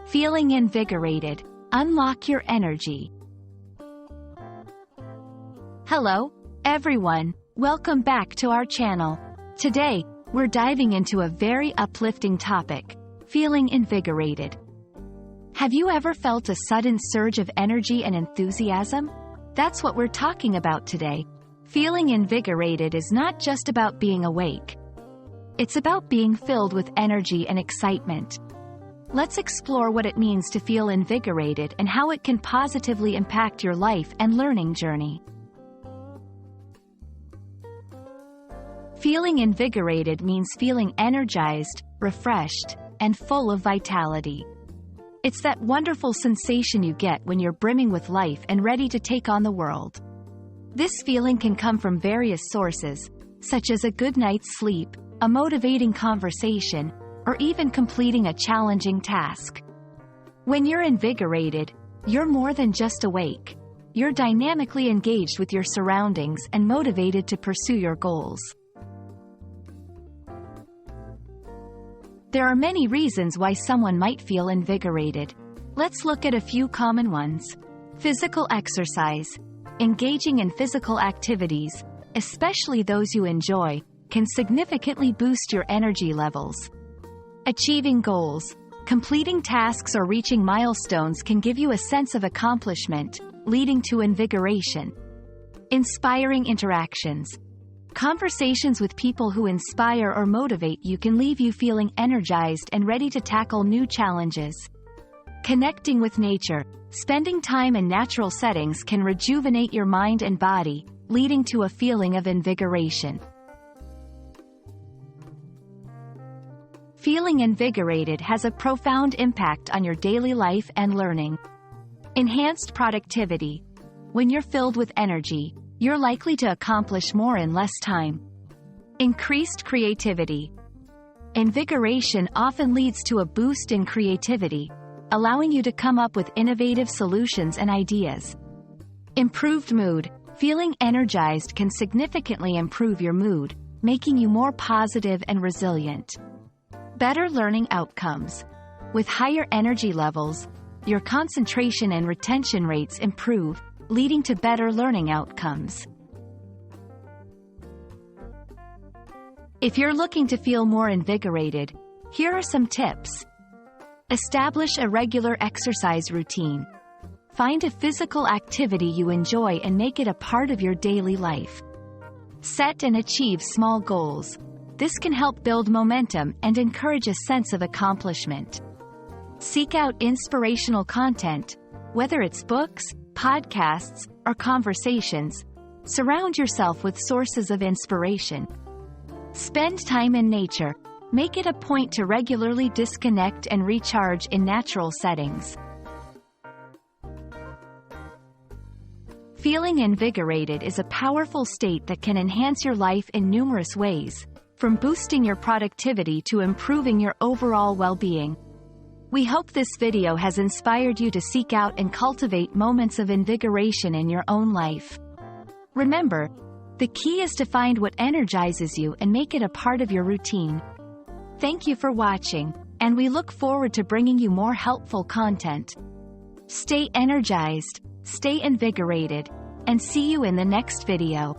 Feeling invigorated. Unlock your energy. Hello, everyone. Welcome back to our channel. Today, we're diving into a very uplifting topic, feeling invigorated. Have you ever felt a sudden surge of energy and enthusiasm? That's what we're talking about today. Feeling invigorated is not just about being awake. It's about being filled with energy and excitement. Let's explore what it means to feel invigorated and how it can positively impact your life and learning journey. Feeling invigorated means feeling energized, refreshed, and full of vitality. It's that wonderful sensation you get when you're brimming with life and ready to take on the world. This feeling can come from various sources, such as a good night's sleep, a motivating conversation, or even completing a challenging task. When you're invigorated, you're more than just awake. You're dynamically engaged with your surroundings and motivated to pursue your goals. There are many reasons why someone might feel invigorated. Let's look at a few common ones. Physical exercise. Engaging in physical activities, especially those you enjoy, can significantly boost your energy levels. Achieving goals. Completing tasks or reaching milestones can give you a sense of accomplishment, leading to invigoration. Inspiring interactions. Conversations with people who inspire or motivate you can leave you feeling energized and ready to tackle new challenges. Connecting with nature. Spending time in natural settings can rejuvenate your mind and body, leading to a feeling of invigoration. Feeling invigorated has a profound impact on your daily life and learning. Enhanced productivity. When you're filled with energy, you're likely to accomplish more in less time. Increased creativity. Invigoration often leads to a boost in creativity, allowing you to come up with innovative solutions and ideas. Improved mood. Feeling energized can significantly improve your mood, making you more positive and resilient. Better learning outcomes. With higher energy levels, your concentration and retention rates improve, leading to better learning outcomes. If you're looking to feel more invigorated, here are some tips. Establish a regular exercise routine. Find a physical activity you enjoy and make it a part of your daily life. Set and achieve small goals. This can help build momentum and encourage a sense of accomplishment. Seek out inspirational content, whether it's books, podcasts, or conversations. Surround yourself with sources of inspiration. Spend time in nature. Make it a point to regularly disconnect and recharge in natural settings. Feeling invigorated is a powerful state that can enhance your life in numerous ways, from boosting your productivity to improving your overall well-being. We hope this video has inspired you to seek out and cultivate moments of invigoration in your own life. Remember, the key is to find what energizes you and make it a part of your routine. Thank you for watching, and we look forward to bringing you more helpful content. Stay energized, stay invigorated, and see you in the next video.